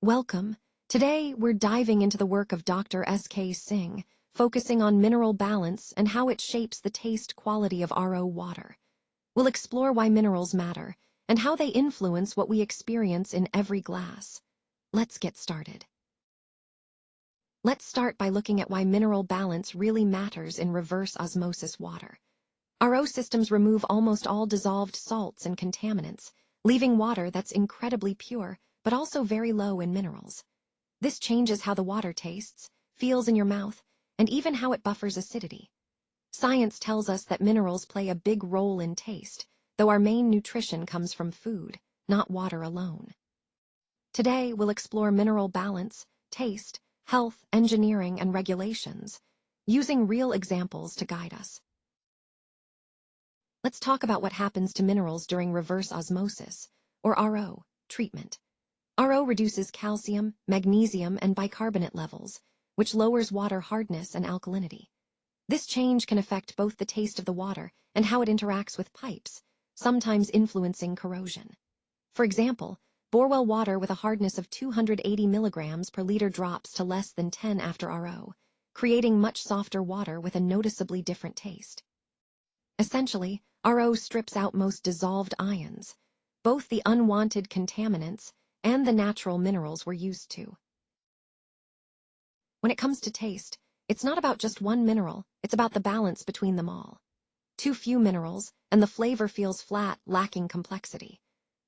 Welcome. Today, we're diving into the work of Dr. S.K. Singh, focusing on mineral balance and how it shapes the taste quality of RO water. We'll explore why minerals matter and how they influence what we experience in every glass. Let's get started. Let's start by looking at why mineral balance really matters in reverse osmosis water. RO systems remove almost all dissolved salts and contaminants, leaving water that's incredibly pure, but also very low in minerals. This changes how the water tastes, feels in your mouth, and even how it buffers acidity. Science tells us that minerals play a big role in taste, though our main nutrition comes from food, not water alone. Today, we'll explore mineral balance, taste, health, engineering, and regulations, using real examples to guide us. Let's talk about what happens to minerals during reverse osmosis, or RO, treatment. RO reduces calcium, magnesium, and bicarbonate levels, which lowers water hardness and alkalinity. This change can affect both the taste of the water and how it interacts with pipes, sometimes influencing corrosion. For example, borewell water with a hardness of 280 milligrams per liter drops to less than 10 after RO, creating much softer water with a noticeably different taste. Essentially, RO strips out most dissolved ions, both the unwanted contaminants and the natural minerals we're used to. When it comes to taste, it's not about just one mineral, it's about the balance between them all. Too few minerals, and the flavor feels flat, lacking complexity.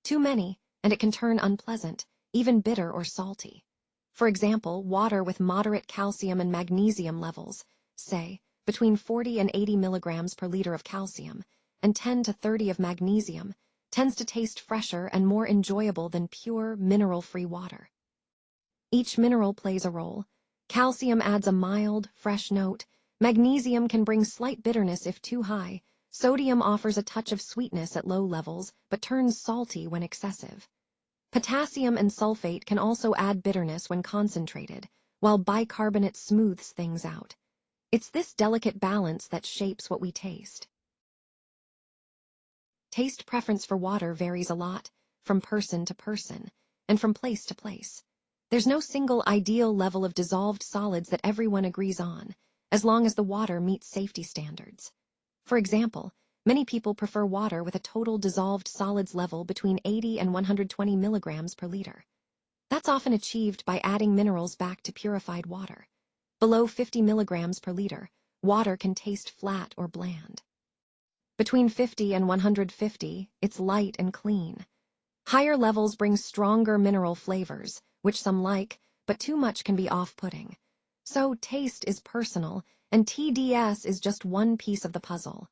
Too many, and it can turn unpleasant, even bitter or salty. For example, water with moderate calcium and magnesium levels, say, between 40 and 80 milligrams per liter of calcium, and 10 to 30 of magnesium, tends to taste fresher and more enjoyable than pure, mineral-free water. Each mineral plays a role. Calcium adds a mild, fresh note. Magnesium can bring slight bitterness if too high. Sodium offers a touch of sweetness at low levels, but turns salty when excessive. Potassium and sulfate can also add bitterness when concentrated, while bicarbonate smooths things out. It's this delicate balance that shapes what we taste. Taste preference for water varies a lot, from person to person, and from place to place. There's no single ideal level of dissolved solids that everyone agrees on, as long as the water meets safety standards. For example, many people prefer water with a total dissolved solids level between 80 and 120 milligrams per liter. That's often achieved by adding minerals back to purified water. Below 50 milligrams per liter, water can taste flat or bland. Between 50 and 150, it's light and clean. Higher levels bring stronger mineral flavors, which some like, but too much can be off-putting. So taste is personal, and TDS is just one piece of the puzzle.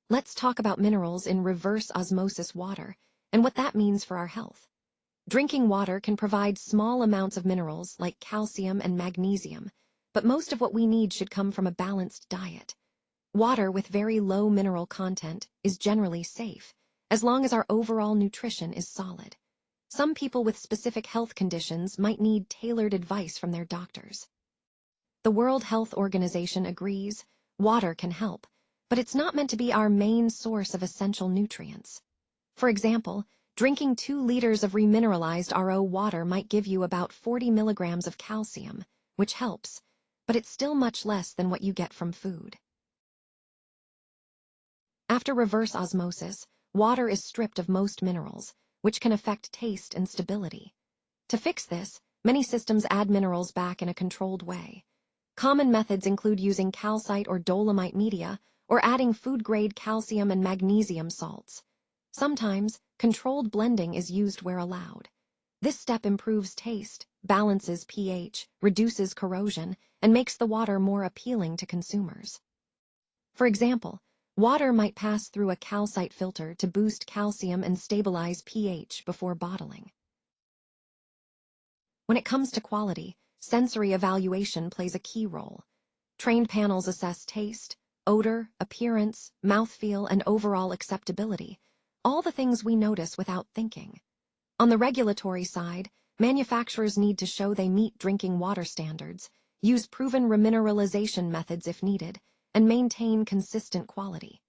Let's talk about minerals in reverse osmosis water and what that means for our health. Drinking water can provide small amounts of minerals like calcium and magnesium, but most of what we need should come from a balanced diet. Water with very low mineral content is generally safe, as long as our overall nutrition is solid. Some people with specific health conditions might need tailored advice from their doctors. The World Health Organization agrees water can help, but it's not meant to be our main source of essential nutrients. For example, drinking 2 liters of remineralized RO water might give you about 40 milligrams of calcium, which helps, but it's still much less than what you get from food. After reverse osmosis, water is stripped of most minerals, which can affect taste and stability. To fix this, many systems add minerals back in a controlled way. Common methods include using calcite or dolomite media, or adding food-grade calcium and magnesium salts. Sometimes, controlled blending is used where allowed. This step improves taste, balances pH, reduces corrosion, and makes the water more appealing to consumers. For example, water might pass through a calcite filter to boost calcium and stabilize pH before bottling. When it comes to quality, sensory evaluation plays a key role. Trained panels assess taste, odor, appearance, mouthfeel, and overall acceptability, all the things we notice without thinking. On the regulatory side, manufacturers need to show they meet drinking water standards, use proven remineralization methods if needed, and maintain consistent quality.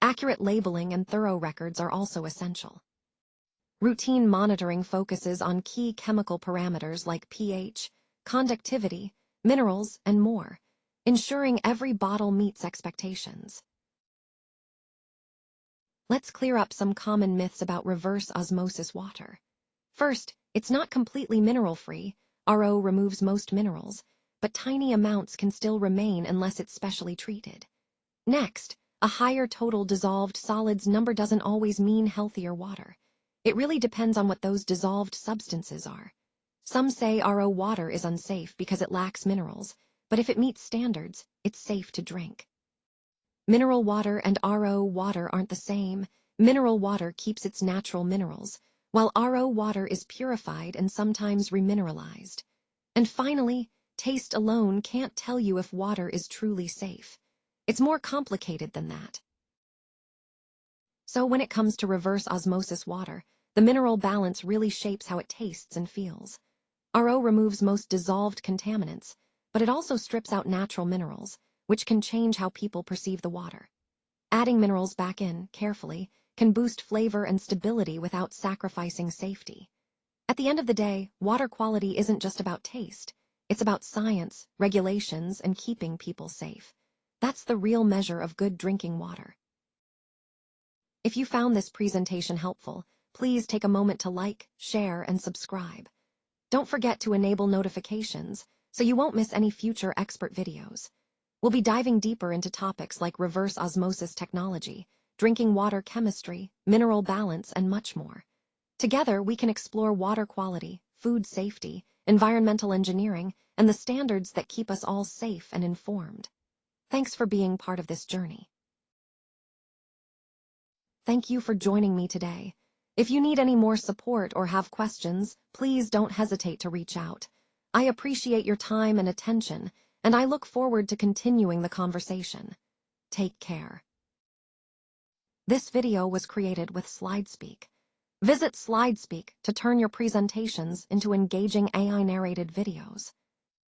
Accurate labeling and thorough records are also essential. Routine monitoring focuses on key chemical parameters like pH, conductivity, minerals, and more, ensuring every bottle meets expectations. Let's clear up some common myths about reverse osmosis water. First, it's not completely mineral-free. RO removes most minerals, but tiny amounts can still remain unless it's specially treated. Next, a higher total dissolved solids number doesn't always mean healthier water. It really depends on what those dissolved substances are. Some say RO water is unsafe because it lacks minerals, but if it meets standards, it's safe to drink. Mineral water and RO water aren't the same. Mineral water keeps its natural minerals, while RO water is purified and sometimes remineralized. And finally, taste alone can't tell you if water is truly safe. It's more complicated than that. So when it comes to reverse osmosis water, the mineral balance really shapes how it tastes and feels. RO removes most dissolved contaminants, but it also strips out natural minerals, which can change how people perceive the water. Adding minerals back in, carefully, can boost flavor and stability without sacrificing safety. At the end of the day, water quality isn't just about taste. It's about science, regulations, and keeping people safe. That's the real measure of good drinking water. If you found this presentation helpful, please take a moment to like, share, and subscribe. Don't forget to enable notifications so you won't miss any future expert videos. We'll be diving deeper into topics like reverse osmosis technology, drinking water chemistry, mineral balance, and much more. Together, we can explore water quality, food safety, environmental engineering, and the standards that keep us all safe and informed. Thanks for being part of this journey. Thank you for joining me today. If you need any more support or have questions, please don't hesitate to reach out. I appreciate your time and attention, and I look forward to continuing the conversation. Take care. This video was created with SlideSpeak. Visit SlideSpeak to turn your presentations into engaging AI-narrated videos.